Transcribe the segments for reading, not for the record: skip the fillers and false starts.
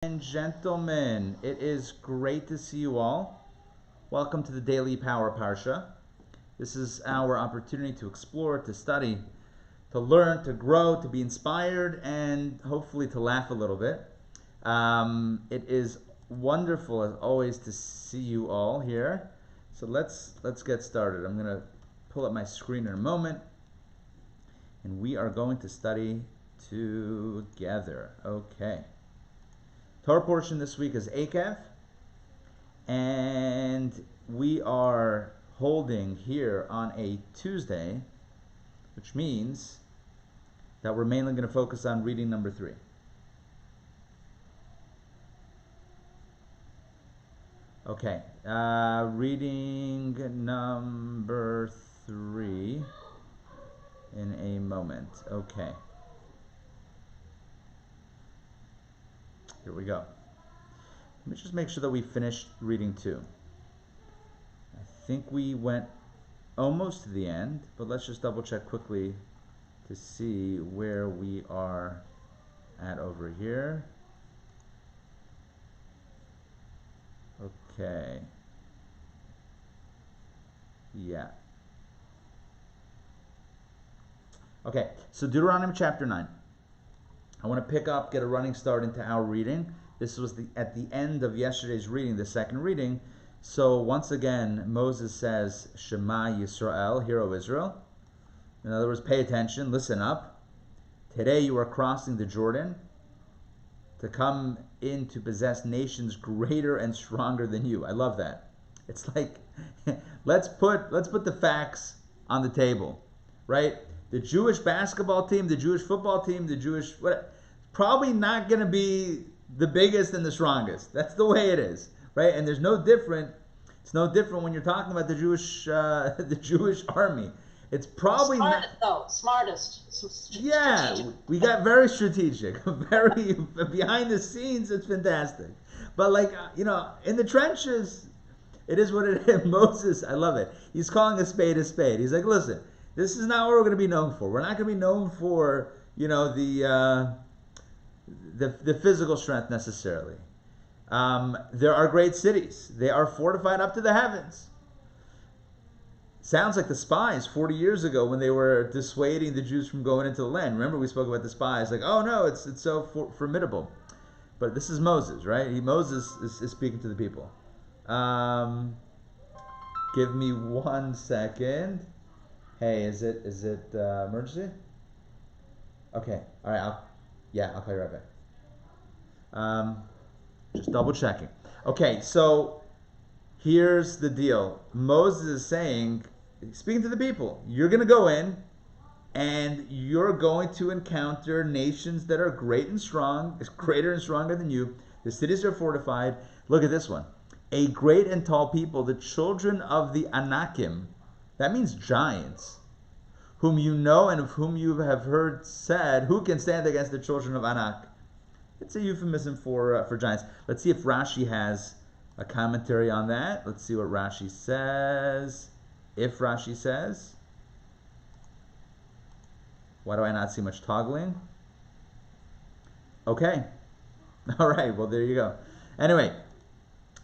And gentlemen, it is great to see you all. Welcome to the Daily Power Parsha. This is our opportunity to explore, to study, to learn, to grow, to be inspired, and hopefully to laugh a little bit. It is wonderful, as always, to see you all here. So let's get started. I'm going to pull up my screen in a moment, and we are going to study together. Okay. Torah portion this week is Eikev, and we are holding here on a Tuesday, which means that we're mainly going to focus on reading number 3. Okay, reading number 3 in a moment. Okay. Here we go. Let me just make sure that we finished reading 2. I think we went almost to the end, but let's just double check quickly to see where we are at over here. Okay. Yeah. Okay, so Deuteronomy chapter 9. I want to pick up, get a running start into our reading. This was at the end of yesterday's reading, the second reading. So once again, Moses says, Shema Yisrael, Hear O Israel. In other words, pay attention, listen up. Today you are crossing the Jordan to come in to possess nations greater and stronger than you. I love that. It's like, let's put the facts on the table, right? The Jewish basketball team, the Jewish football team, the Jewish... probably not going to be the biggest and the strongest. That's the way it is, right? And there's no different... It's no different when you're talking about the Jewish army. It's probably smartest. Yeah, we got very strategic. Very behind the scenes, it's fantastic. But in the trenches, it is what it is. Moses, I love it. He's calling a spade a spade. He's like, listen, this is not what we're going to be known for. We're not going to be known for, the physical strength necessarily. There are great cities. They are fortified up to the heavens. Sounds like the Spies 40 years ago when they were dissuading the Jews from going into the land. Remember, we spoke about the Spies. Like, oh no, it's so formidable. But this is Moses, right? Moses is speaking to the people. Give me 1 second. Hey, is it emergency? Okay, all right. I'll call you right back. Just double checking. Okay, so here's the deal. Moses is saying, speaking to the people, you're going to go in and you're going to encounter nations that are great and strong, greater and stronger than you. The cities are fortified. Look at this one. A great and tall people, the children of the Anakim. That means giants, whom you know and of whom you have heard said, who can stand against the children of Anak? It's a euphemism for giants. Let's see if Rashi has a commentary on that. Let's see what Rashi says. If Rashi says. Why do I not see much toggling? Okay. All right, well, there you go. Anyway,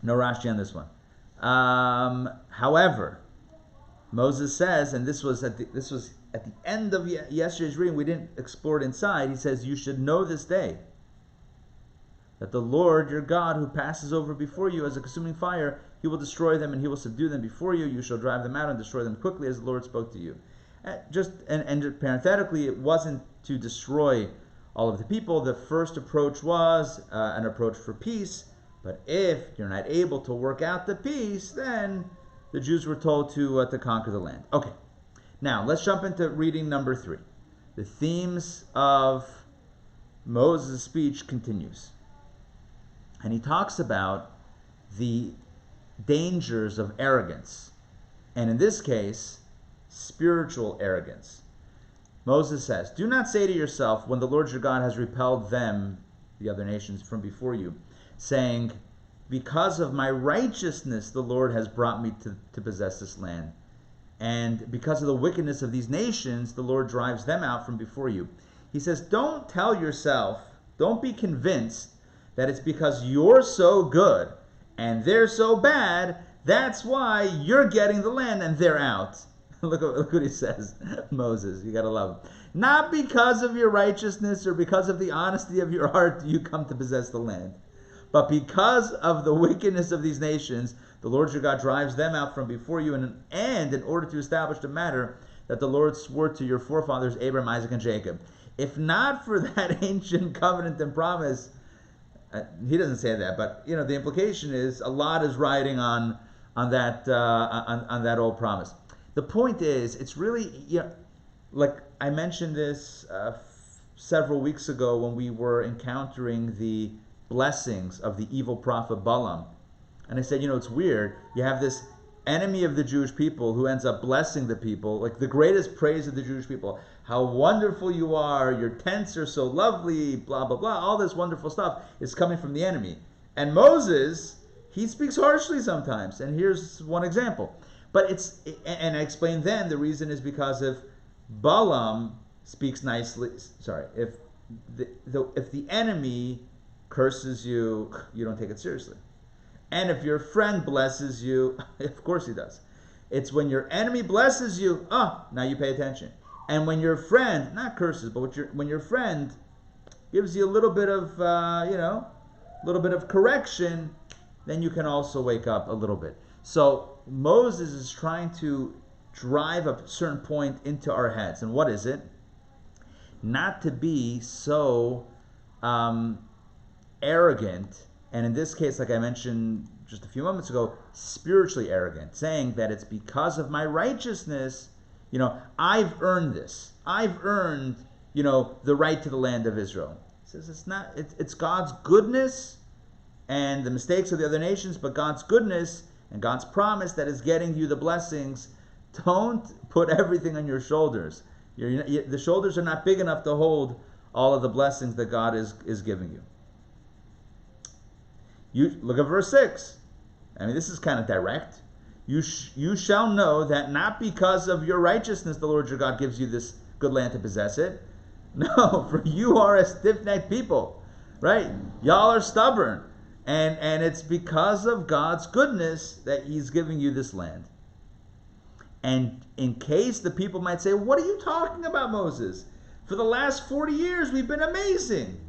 no Rashi on this one. However, Moses says, and this was at the end of yesterday's reading, we didn't explore it inside. He says, you should know this day that the Lord your God, who passes over before you as a consuming fire, he will destroy them and he will subdue them before you. You shall drive them out and destroy them quickly as the Lord spoke to you. And parenthetically, it wasn't to destroy all of the people. The first approach was an approach for peace. But if you're not able to work out the peace, then the Jews were told to conquer the land. Okay, now let's jump into reading number 3. The themes of Moses' speech continues. And he talks about the dangers of arrogance. And in this case, spiritual arrogance. Moses says, do not say to yourself, when the Lord your God has repelled them, the other nations, from before you, saying, because of my righteousness the Lord has brought me to possess this land. And because of the wickedness of these nations, the Lord drives them out from before you. He says, don't tell yourself, don't be convinced that it's because you're so good and they're so bad, that's why you're getting the land and they're out. Look what he says, Moses. You got to love him. Not because of your righteousness or because of the honesty of your heart do you come to possess the land, but because of the wickedness of these nations, the Lord your God drives them out from before you, and in order to establish the matter that the Lord swore to your forefathers, Abraham, Isaac, and Jacob. If not for that ancient covenant and promise, he doesn't say that, but the implication is a lot is riding on that old promise. The point is, it's really, like I mentioned this several weeks ago when we were encountering the blessings of the evil prophet Balaam. And I said, it's weird. You have this enemy of the Jewish people who ends up blessing the people, like the greatest praise of the Jewish people. How wonderful you are, your tents are so lovely, blah, blah, blah. All this wonderful stuff is coming from the enemy. And Moses, he speaks harshly sometimes. And here's one example. But and I explained then, the reason is because if Balaam speaks nicely, if the enemy curses you, you don't take it seriously. And if your friend blesses you, of course he does. It's when your enemy blesses you, now you pay attention. And when your friend, not curses, but when your friend gives you a little bit of, correction, then you can also wake up a little bit. So Moses is trying to drive a certain point into our heads. And what is it? Not to be so arrogant, and in this case, like I mentioned just a few moments ago, spiritually arrogant, saying that it's because of my righteousness, I've earned this. I've earned, the right to the land of Israel. He says it's not. It's God's goodness and the mistakes of the other nations, but God's goodness and God's promise that is getting you the blessings. Don't put everything on your shoulders. The shoulders are not big enough to hold all of the blessings that God is giving you. You look at verse 6. I mean, this is kind of direct. You shall know that not because of your righteousness the Lord your God gives you this good land to possess it. No, for you are a stiff-necked people, right? Y'all are stubborn. And it's because of God's goodness that he's giving you this land. And in case the people might say, what are you talking about, Moses? For the last 40 years we've been amazing.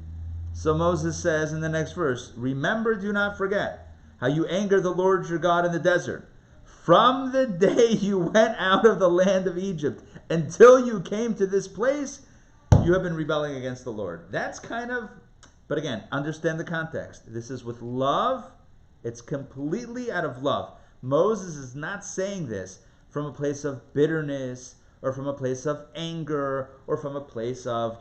So Moses says in the next verse, remember, do not forget how you angered the Lord your God in the desert. From the day you went out of the land of Egypt until you came to this place, you have been rebelling against the Lord. That's kind of, but again, understand the context. This is with love. It's completely out of love. Moses is not saying this from a place of bitterness or from a place of anger or from a place of,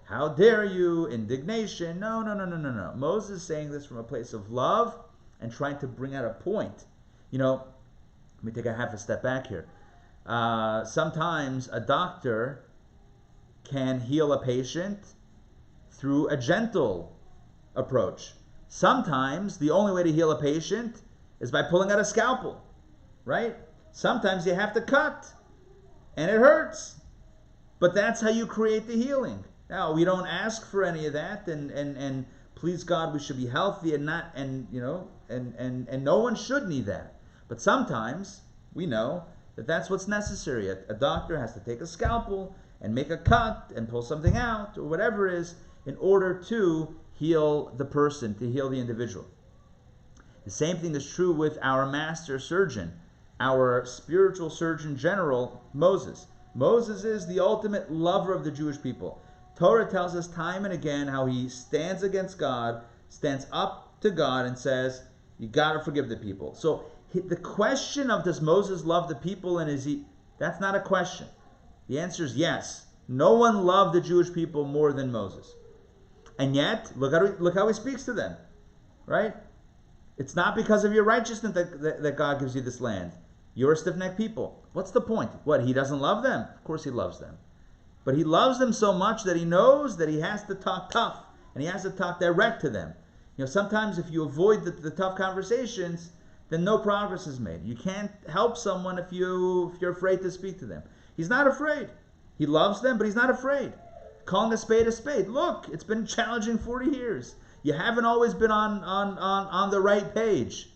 how dare you, indignation. No. Moses is saying this from a place of love and trying to bring out a point. Let me take a half a step back here. Sometimes a doctor can heal a patient through a gentle approach. Sometimes the only way to heal a patient is by pulling out a scalpel, right? Sometimes you have to cut, and it hurts. But that's how you create the healing. Now, we don't ask for any of that, and please God, we should be healthy and not, and no one should need that. But sometimes we know that that's what's necessary. A doctor has to take a scalpel and make a cut and pull something out or whatever it is in order to heal the person, to heal the individual. The same thing is true with our master surgeon, our spiritual surgeon general, Moses. Moses is the ultimate lover of the Jewish people. Torah tells us time and again how he stands against God, stands up to God and says, you got to forgive the people. So the question of does Moses love the people and is he, that's not a question. The answer is yes. No one loved the Jewish people more than Moses. And yet, look how he speaks to them, right? It's not because of your righteousness that God gives you this land. You're a stiff-necked people. What's the point? What, he doesn't love them? Of course he loves them. But he loves them so much that he knows that he has to talk tough and he has to talk direct to them. Sometimes if you avoid the tough conversations, then no progress is made. You can't help someone if you're afraid to speak to them. He's not afraid. He loves them, but he's not afraid. Calling a spade a spade. Look, it's been challenging 40 years. You haven't always been on the right page.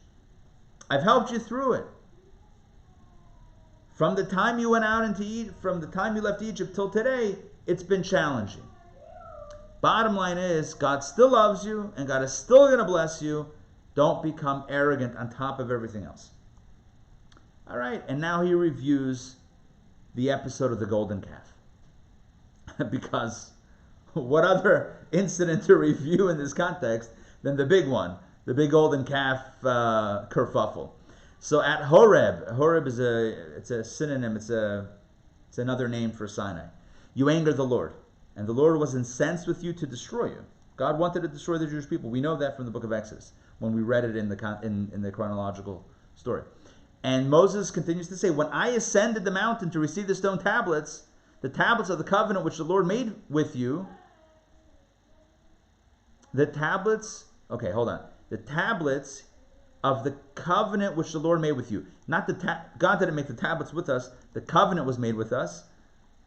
I've helped you through it. From the time you went out from the time you left Egypt till today, it's been challenging. Bottom line is, God still loves you, and God is still going to bless you. Don't become arrogant on top of everything else. All right, and now he reviews the episode of the golden calf. Because what other incident to review in this context than the big one, the big golden calf kerfuffle. So at Horeb is a synonym, it's another name for Sinai. You angered the Lord, and the Lord was incensed with you to destroy you. God wanted to destroy the Jewish people. We know that from the book of Exodus when we read it in the chronological story. And Moses continues to say, when I ascended the mountain to receive the stone tablets, the tablets of the covenant which the Lord made with you, the tablets of the covenant which the Lord made with you. Not God didn't make the tablets with us. The covenant was made with us,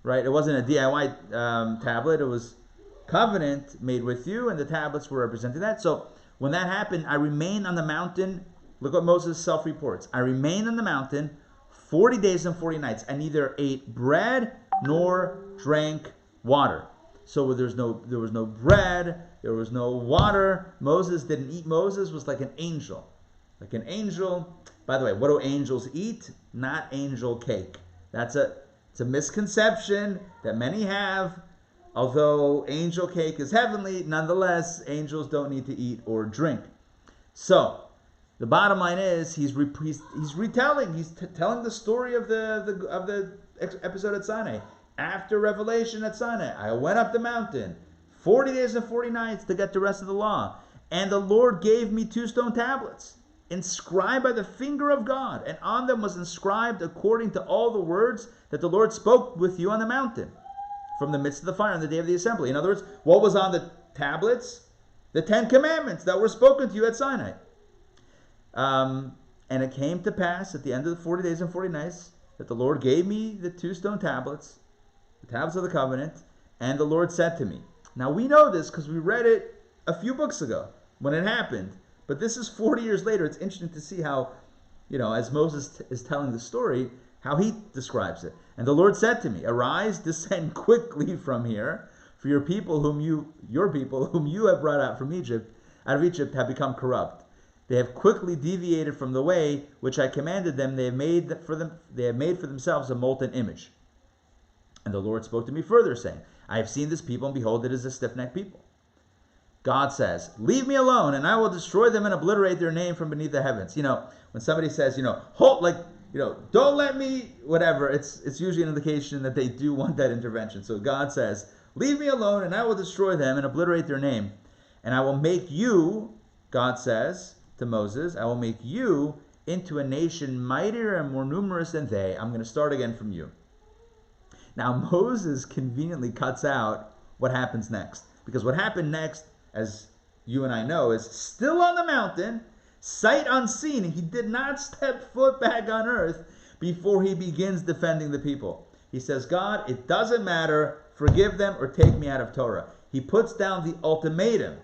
right? It wasn't a DIY tablet. It was covenant made with you, and the tablets were representing that. So when that happened, I remained on the mountain. Look what Moses self-reports. I remained on the mountain 40 days and 40 nights. I neither ate bread nor drank water. So there was no bread, there was no water. Moses didn't eat. Moses was like an angel. Like an angel. By the way, what do angels eat? Not angel cake. It's a misconception that many have. Although angel cake is heavenly, nonetheless, angels don't need to eat or drink. So the bottom line is he's telling the story of the episode at Sinai. After revelation at Sinai, I went up the mountain 40 days and 40 nights to get the rest of the law. And the Lord gave me 2 stone tablets, inscribed by the finger of God. And on them was inscribed according to all the words that the Lord spoke with you on the mountain from the midst of the fire on the day of the assembly. In other words, what was on the tablets? The 10 commandments that were spoken to you at Sinai. And it came to pass at the end of the 40 days and 40 nights that the Lord gave me the 2 stone tablets, the tablets of the covenant, and the Lord said to me. Now we know this because we read it a few books ago when it happened, but this is 40 years later. It's interesting to see how, as Moses is telling the story, how he describes it. And the Lord said to me, arise, descend quickly from here, for your people whom you have brought out of Egypt have become corrupt. They have quickly deviated from the way which I commanded them. They have made for themselves a molten image. And the Lord spoke to me further, saying, I have seen this people, and behold, it is a stiff-necked people. God says, leave me alone, and I will destroy them and obliterate their name from beneath the heavens. When somebody says, hold, don't let me, whatever, it's usually an indication that they do want that intervention. So God says, leave me alone, and I will destroy them and obliterate their name. And I will make you, God says to Moses, I will make you into a nation mightier and more numerous than they. I'm going to start again from you. Now Moses conveniently cuts out what happens next. Because what happened next, as you and I know, is still on the mountain, sight unseen. He did not step foot back on earth before he begins defending the people. He says, God, it doesn't matter, forgive them or take me out of Torah. He puts down the ultimatum,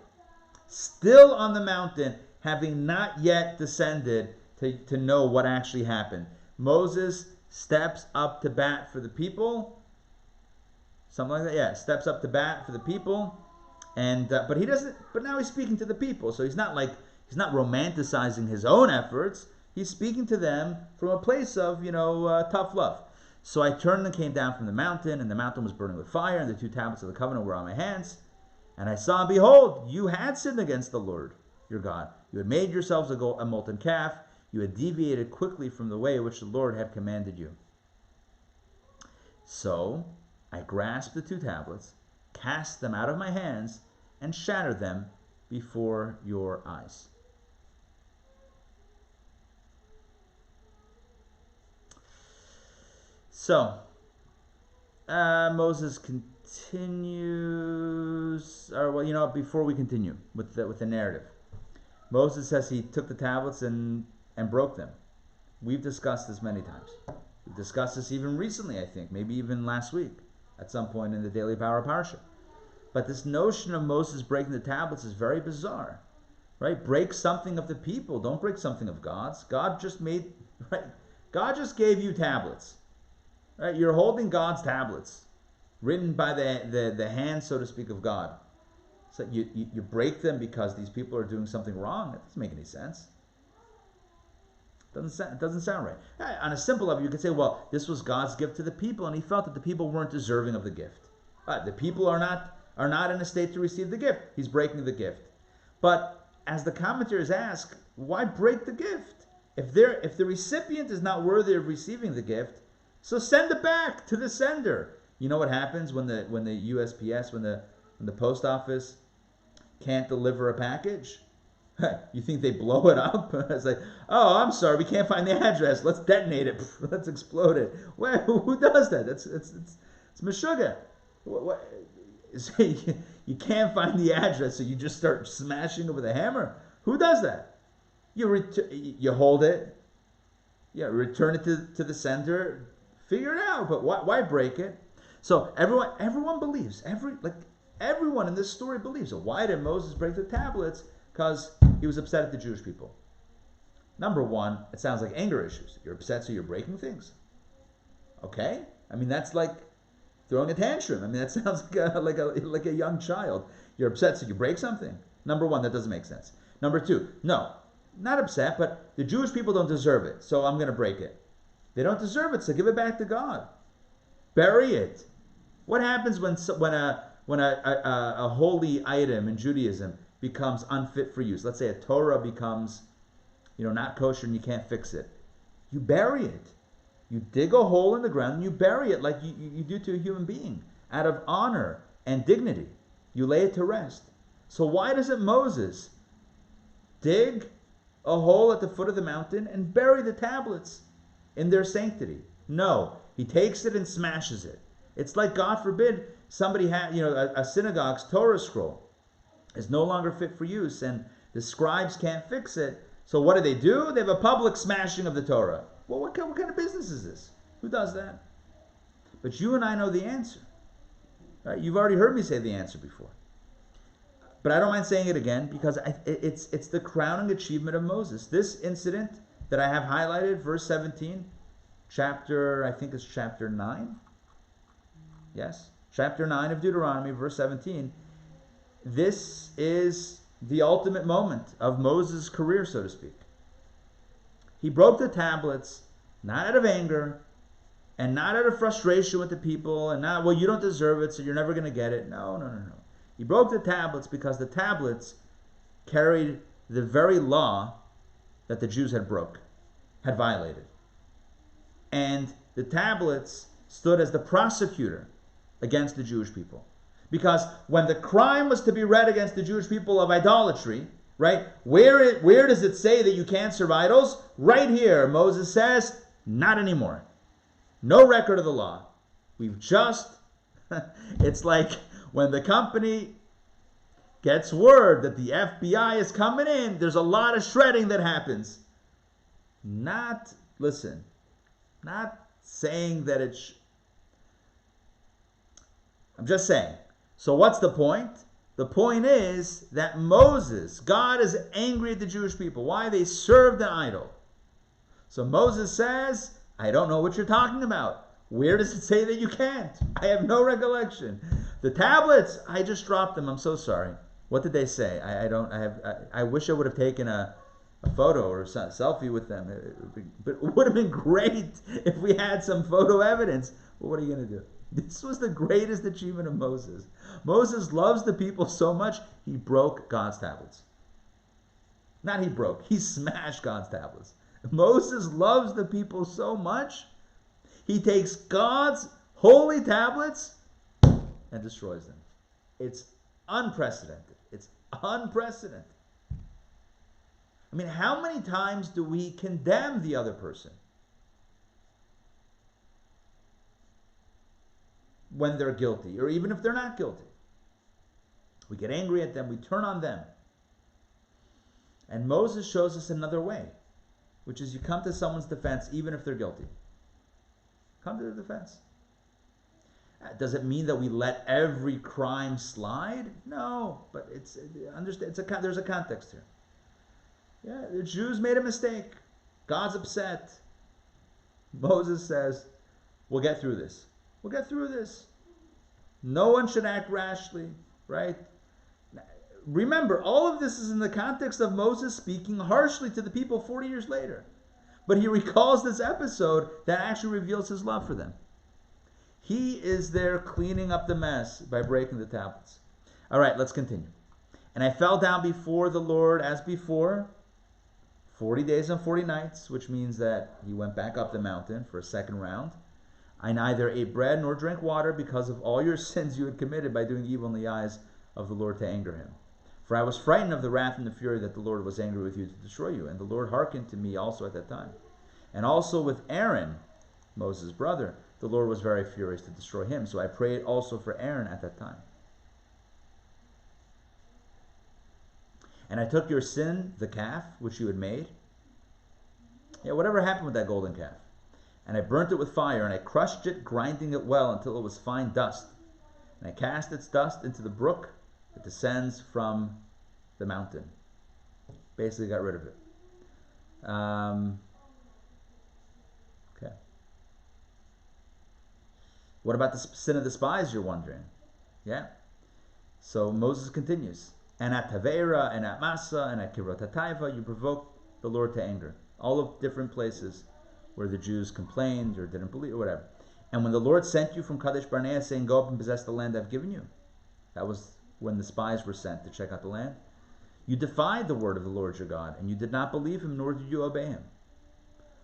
still on the mountain, having not yet descended to know what actually happened. Moses steps up to bat for the people. Something like that, yeah. Steps up to bat for the people. And but he doesn't. But now he's speaking to the people, so he's not romanticizing his own efforts. He's speaking to them from a place of tough love. So I turned and came down from the mountain, and the mountain was burning with fire, and the 2 tablets of the covenant were on my hands. And I saw, and behold, you had sinned against the Lord your God. You had made yourselves a molten calf. You had deviated quickly from the way which the Lord had commanded you. So I grasped the 2 tablets, cast them out of my hands, and shattered them before your eyes. So Moses continues. Before we continue with the narrative, Moses says he took the tablets and broke them. We've discussed this many times. We've discussed this even recently, I think, maybe even last week at some point in the Daily Power Parsha. But this notion of Moses breaking the tablets is very bizarre, right? Break something of the people. Don't break something of God's. God just made, right? God just gave you tablets, right? You're holding God's tablets, written by the hand, so to speak, of God. So you break them because these people are doing something wrong. That doesn't make any sense. It doesn't sound right. On a simple level, you could say, well, this was God's gift to the people, and he felt that the people weren't deserving of the gift. The people are not in a state to receive the gift. He's breaking the gift. But as the commentators ask, why break the gift? If the recipient is not worthy of receiving the gift, so send it back to the sender. You know what happens when the USPS, when the post office can't deliver a package? You think they blow it up? It's like, oh, I'm sorry, we can't find the address. Let's detonate it. Let's explode it. Well, who does that? It's meshuggah. You can't find the address, so you just start smashing it with a hammer. Who does that? You hold it. Yeah, return it to the sender. Figure it out. But why break it? So everyone believes. Everyone in this story believes. So why did Moses break the tablets? Because he was upset at the Jewish people. Number one, it sounds like anger issues. You're upset, so you're breaking things. Okay? I mean, that's like throwing a tantrum. I mean, that sounds like a young child. You're upset, so you break something. Number one, that doesn't make sense. Number two, no, not upset, but the Jewish people don't deserve it, so I'm going to break it. They don't deserve it, so give it back to God. Bury it. What happens when a holy item in Judaism becomes unfit for use? Let's say a Torah becomes, not kosher and you can't fix it. You bury it. You dig a hole in the ground and you bury it like you do to a human being, out of honor and dignity. You lay it to rest. So why doesn't Moses dig a hole at the foot of the mountain and bury the tablets in their sanctity? No, he takes it and smashes it. It's like, God forbid, somebody had, a synagogue's Torah scroll is no longer fit for use, and the scribes can't fix it. So what do? They have a public smashing of the Torah. Well, what kind of business is this? Who does that? But you and I know the answer. Right? You've already heard me say the answer before. But I don't mind saying it again, because it's the crowning achievement of Moses. This incident that I have highlighted, verse 17, I think it's chapter 9. Yes, chapter 9 of Deuteronomy, verse 17. This is the ultimate moment of Moses' career, so to speak. He broke the tablets, not out of anger, and not out of frustration with the people, and not, well, you don't deserve it, so you're never going to get it. No. He broke the tablets because the tablets carried the very law that the Jews had violated. And the tablets stood as the prosecutor against the Jewish people. Because when the crime was to be read against the Jewish people of idolatry, right, where does it say that you can't serve idols? Right here, Moses says, not anymore. No record of the law. We've just, it's like when the company gets word that the FBI is coming in, there's a lot of shredding that happens. Not saying that I'm just saying. So what's the point? The point is that God is angry at the Jewish people. Why? They served an idol. So Moses says, I don't know what you're talking about. Where does it say that you can't? I have no recollection. The tablets, I just dropped them. I'm so sorry. What did they say? I wish I would have taken a photo or a selfie with them. It would have been great if we had some photo evidence. But what are you going to do? This was the greatest achievement of Moses. Moses loves the people so much, he broke God's tablets. He smashed God's tablets. Moses loves the people so much, he takes God's holy tablets and destroys them. It's unprecedented. I mean, how many times do we condemn the other person when they're guilty, or even if they're not guilty? We get angry at them, we turn on them. And Moses shows us another way, which is you come to someone's defense even if they're guilty. Come to their defense. Does it mean that we let every crime slide? No, but there's a context here. Yeah, the Jews made a mistake. God's upset. Moses says, we'll get through this. We'll get through this. No one should act rashly, right? Remember, all of this is in the context of Moses speaking harshly to the people 40 years later. But he recalls this episode that actually reveals his love for them. He is there cleaning up the mess by breaking the tablets. All right, let's continue. And I fell down before the Lord as before, 40 days and 40 nights, which means that he went back up the mountain for a second round. I neither ate bread nor drank water because of all your sins you had committed by doing evil in the eyes of the Lord to anger him. For I was frightened of the wrath and the fury that the Lord was angry with you to destroy you. And the Lord hearkened to me also at that time. And also with Aaron, Moses' brother, the Lord was very furious to destroy him. So I prayed also for Aaron at that time. And I took your sin, the calf, which you had made. Yeah, whatever happened with that golden calf? And I burnt it with fire, and I crushed it, grinding it well until it was fine dust. And I cast its dust into the brook that descends from the mountain. Basically got rid of it. Okay. What about the sin of the spies, you're wondering? Yeah. So Moses continues. And at Tavera, and at Massa, and at Kirotataiva, you provoked the Lord to anger. All of different places where the Jews complained or didn't believe or whatever. And when the Lord sent you from Kadesh Barnea saying, go up and possess the land I've given you. That was when the spies were sent to check out the land. You defied the word of the Lord your God, and you did not believe him, nor did you obey him.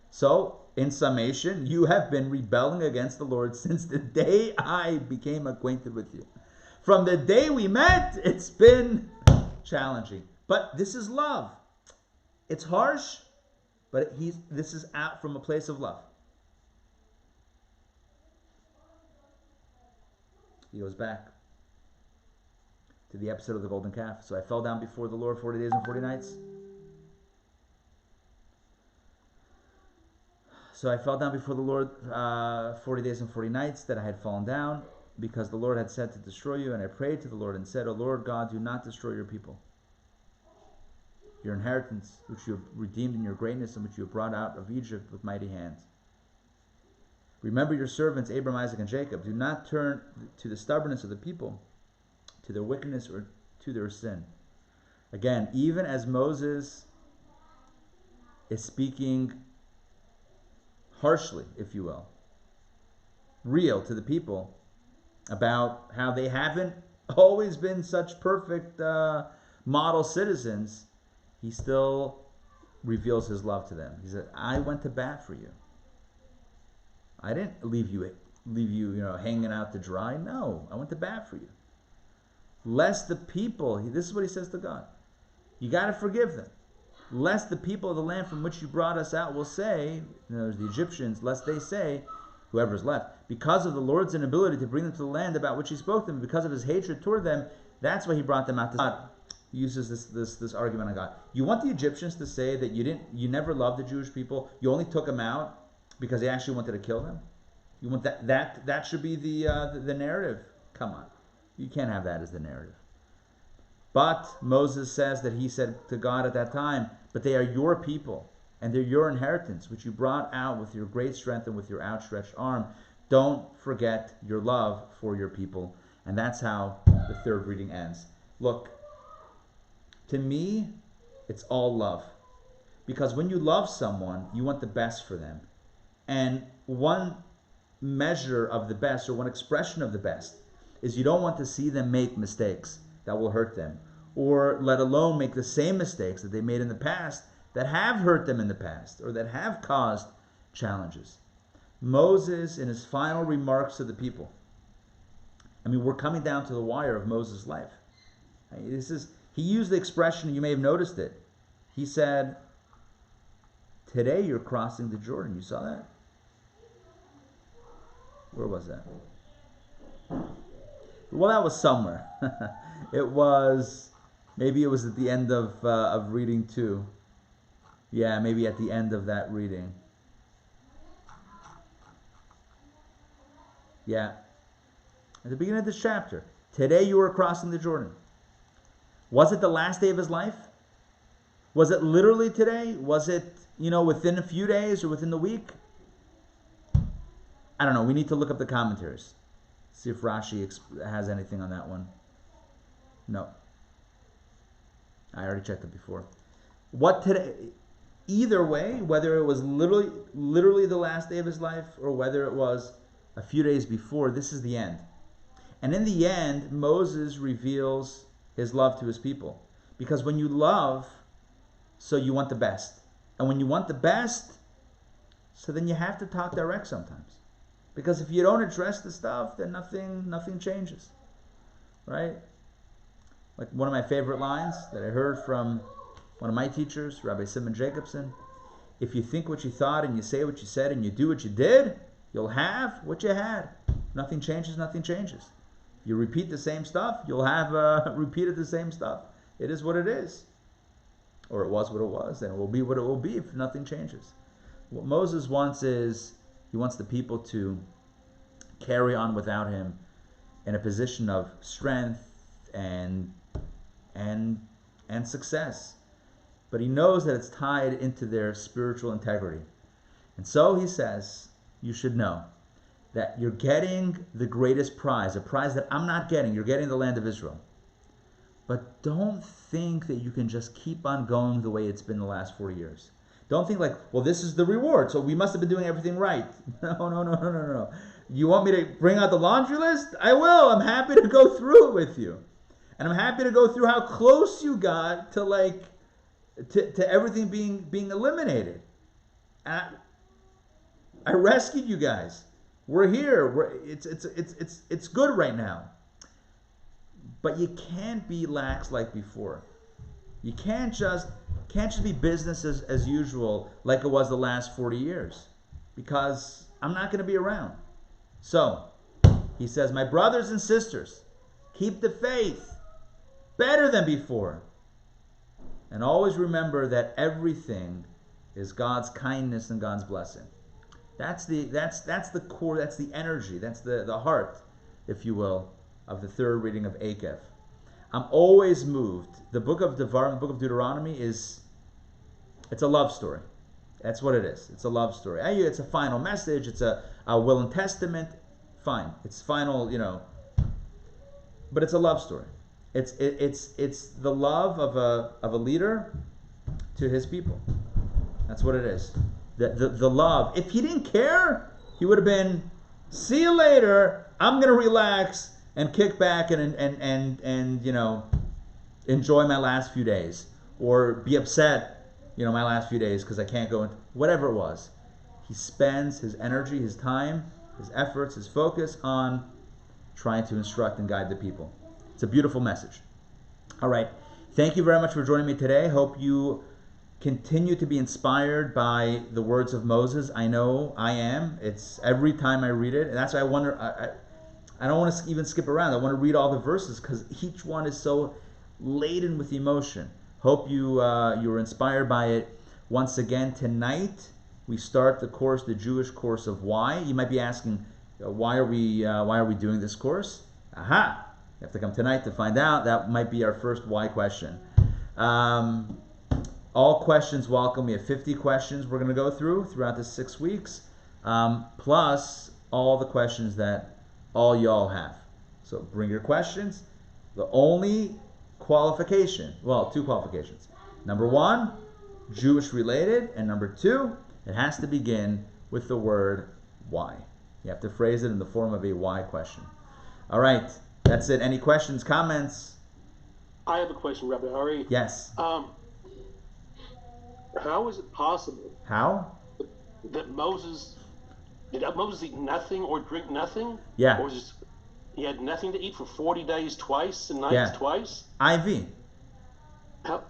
So, in summation, you have been rebelling against the Lord since the day I became acquainted with you. From the day we met, it's been challenging. But this is love. It's harsh, but this is out from a place of love. He goes back to the episode of the golden calf. So I fell down before the Lord 40 days and 40 nights. So I fell down before the Lord 40 days and 40 nights that I had fallen down, because the Lord had said to destroy you. And I prayed to the Lord and said, O Lord God, do not destroy your people, your inheritance, which you have redeemed in your greatness and which you have brought out of Egypt with mighty hands. Remember your servants, Abraham, Isaac, and Jacob. Do not turn to the stubbornness of the people, to their wickedness, or to their sin. Again, even as Moses is speaking harshly, if you will, real to the people about how they haven't always been such perfect model citizens, he still reveals his love to them. He said, I went to bat for you. I didn't leave you hanging out to dry. No, I went to bat for you. Lest the people, this is what he says to God, you got to forgive them. Lest the people of the land from which you brought us out will say, the Egyptians, lest they say, whoever's left, because of the Lord's inability to bring them to the land about which he spoke to them, because of his hatred toward them, that's why he brought them out to God. He uses this argument on God. You want the Egyptians to say that you never loved the Jewish people, you only took them out because they actually wanted to kill them? You want that should be the narrative? Come on. You can't have that as the narrative. But Moses says that he said to God at that time, but they are your people, and they're your inheritance, which you brought out with your great strength and with your outstretched arm. Don't forget your love for your people. And that's how the third reading ends. Look, to me, it's all love. Because when you love someone, you want the best for them. And one measure of the best, or one expression of the best, is you don't want to see them make mistakes that will hurt them, or let alone make the same mistakes that they made in the past that have hurt them in the past, or that have caused challenges. Moses, in his final remarks to the people, we're coming down to the wire of Moses' life. He used the expression, you may have noticed it. He said, today you're crossing the Jordan. You saw that? Where was that? Well, that was somewhere. Maybe it was at the end of reading 2. Yeah, maybe at the end of that reading. Yeah. At the beginning of this chapter. Today you are crossing the Jordan. Was it the last day of his life? Was it literally today? Was it, within a few days or within the week? I don't know. We need to look up the commentaries. See if Rashi has anything on that one. No. I already checked it before. What today? Either way, whether it was literally the last day of his life or whether it was a few days before, this is the end. And in the end, Moses reveals his love to his people. Because when you love, so you want the best. And when you want the best, so then you have to talk direct sometimes. Because if you don't address the stuff, then nothing changes. Right? Like one of my favorite lines that I heard from one of my teachers, Rabbi Simon Jacobson: if you think what you thought and you say what you said and you do what you did, you'll have what you had. Nothing changes, nothing changes. If you repeat the same stuff, you'll have repeated the same stuff. It is what it is. Or it was what it was, and it will be what it will be if nothing changes. What Moses wants is, he wants the people to carry on without him in a position of strength and success. But he knows that it's tied into their spiritual integrity. And so he says, you should know that you're getting the greatest prize, a prize that I'm not getting. You're getting the land of Israel. But don't think that you can just keep on going the way it's been the last 40 years. Don't think like, well, this is the reward, so we must have been doing everything right. No. You want me to bring out the laundry list? I will. I'm happy to go through it with you. And I'm happy to go through how close you got to to everything being eliminated. And I rescued you guys. We're here. It's good right now. But you can't be lax like before. You can't just be business as usual like it was the last 40 years. Because I'm not going to be around. So, he says, my brothers and sisters, keep the faith better than before. And always remember that everything is God's kindness and God's blessing. That's the core, that's the energy, that's the heart, if you will, of the third reading of Eikev. I'm always moved. The book of Devarim, the book of Deuteronomy it's a love story. That's what it is. It's a love story. It's a final message. It's a will and testament. Fine. It's final, but it's a love story. It's the love of a leader to his people. That's what it is. The love. If he didn't care, he would have been, see you later. I'm gonna relax and kick back and enjoy my last few days, or be upset, my last few days because I can't go into whatever it was. He spends his energy, his time, his efforts, his focus on trying to instruct and guide the people. It's a beautiful message. All right. Thank you very much for joining me today. Hope you continue to be inspired by the words of Moses. I know I am. It's every time I read it. And that's why I wonder, I don't want to even skip around. I want to read all the verses because each one is so laden with emotion. Hope you were inspired by it. Once again, tonight we start the course, the Jewish course of why. You might be asking, why are we doing this course? Aha! You have to come tonight to find out. That might be our first why question. All questions welcome. We have 50 questions we're going to go throughout the 6 weeks, plus all the questions that all y'all have. So bring your questions. The only qualification, well, 2 qualifications. Number 1, Jewish related, and number 2, it has to begin with the word why. You have to phrase it in the form of a why question. All right, that's it. Any questions, comments? I have a question, Rabbi Ari. Yes. How is it possible? How? That Moses eat nothing or drink nothing? Yeah. Or he had nothing to eat for 40 days twice and nights twice? IV. How?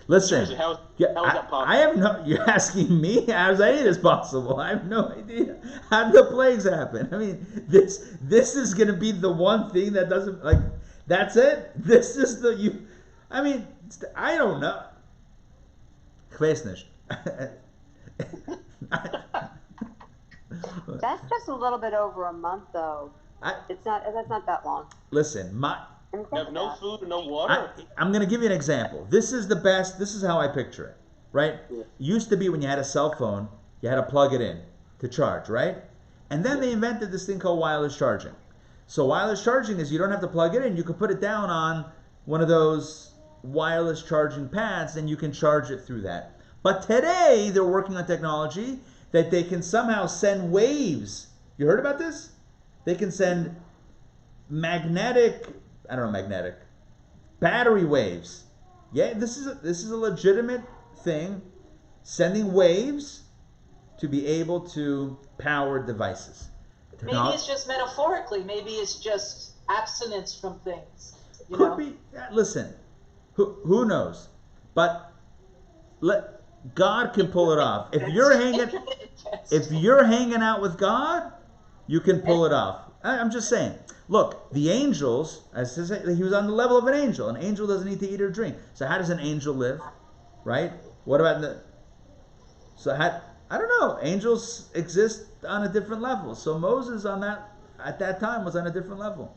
Listen. Seriously, how is that possible? You're asking me? How is any of this possible? I have no idea. How did the plagues happen? I mean, this is going to be the one thing that doesn't, that's it? This is I don't know. Ich weiß nicht. That's just a little bit over a month, though. That's not that long. Listen, You have no food and no water. I'm going to give you an example. This is the best. This is how I picture it, right? Yeah. Used to be when you had a cell phone, you had to plug it in to charge, right? And then they invented this thing called wireless charging. So wireless charging is you don't have to plug it in. You can put it down on one of those wireless charging pads and you can charge it through that. But today they're working on technology that they can somehow send waves. You heard about this? They can send battery waves. Yeah, this is a legitimate thing, sending waves to be able to power devices. Maybe it's just metaphorically. Maybe it's just abstinence from things. Could be. Listen, who knows? But God can pull it off. If you're hanging out with God, you can pull it off. I'm just saying. Look, the angels, as I say, he was on the level of an angel. An angel doesn't need to eat or drink. So how does an angel live? Right? What about I don't know. Angels exist on a different level. So Moses at that time was on a different level.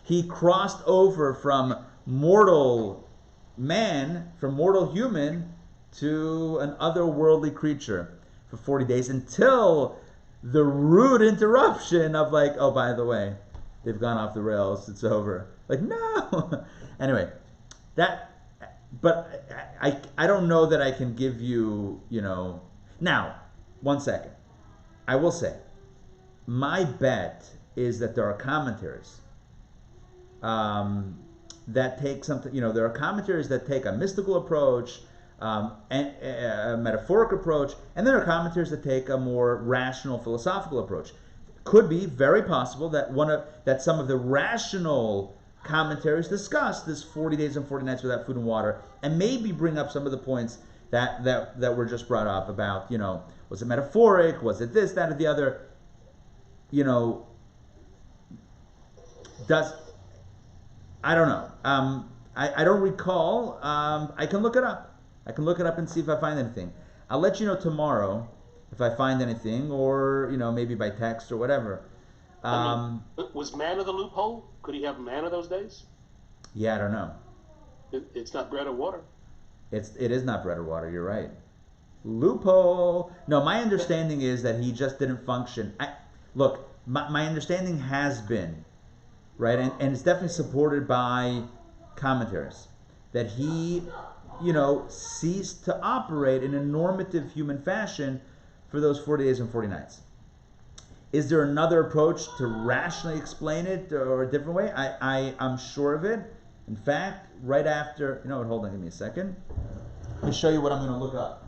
He crossed over from mortal man, from mortal human, to an otherworldly creature for 40 days until the rude interruption of like, oh, by the way, they've gone off the rails, it's over. Like, no. Anyway, but I don't know that I can give you, Now, 1 second. I will say, my bet is that there are commentaries that take something, there are commentaries that take a mystical approach, and a metaphoric approach, and there are commentaries that take a more rational philosophical approach. Could be very possible that some of the rational commentaries discuss this 40 days and 40 nights without food and water, and maybe bring up some of the points that were just brought up about, was it metaphoric? Was it this, that, or the other? I don't know. I don't recall. I can look it up. I can look it up and see if I find anything. I'll let you know tomorrow if I find anything, or maybe by text or whatever. Was manna the loophole? Could he have manna those days? Yeah, I don't know. It's not bread or water. It is not bread or water. You're right. Loophole. No, my understanding is that he just didn't function. Look, my understanding has been, right, and it's definitely supported by commentaries, that he ceased to operate in a normative human fashion for those 40 days and 40 nights. Is there another approach to rationally explain it or a different way? I'm sure of it. In fact, right after, hold on, give me a second. Let me show you what I'm going to look up.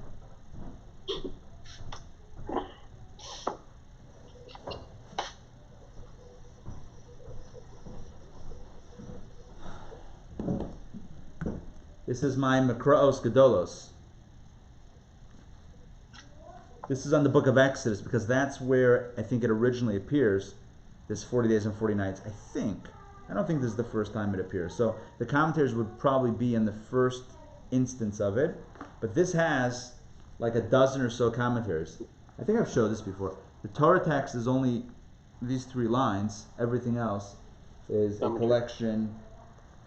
This is my Makraos Gedolos. This is on the book of Exodus, because that's where I think it originally appears, this 40 days and 40 nights. I don't think this is the first time it appears. So the commentaries would probably be in the first instance of it. But this has like a dozen or so commentaries. I think I've showed this before. The Torah text is only these 3 lines. Everything else is a collection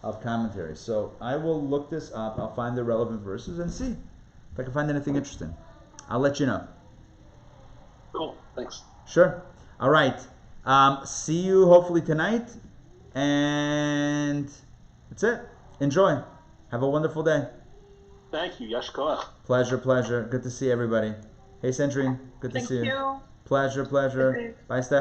of commentaries. So I will look this up. I'll find the relevant verses and see if I can find anything interesting. I'll let you know. Cool. Thanks. Sure. All right. See you hopefully tonight. And that's it. Enjoy. Have a wonderful day. Thank you. Yashkoach. Pleasure. Good to see everybody. Hey, Centrine. Good to see you. Thank you. Pleasure. Bye, Steph.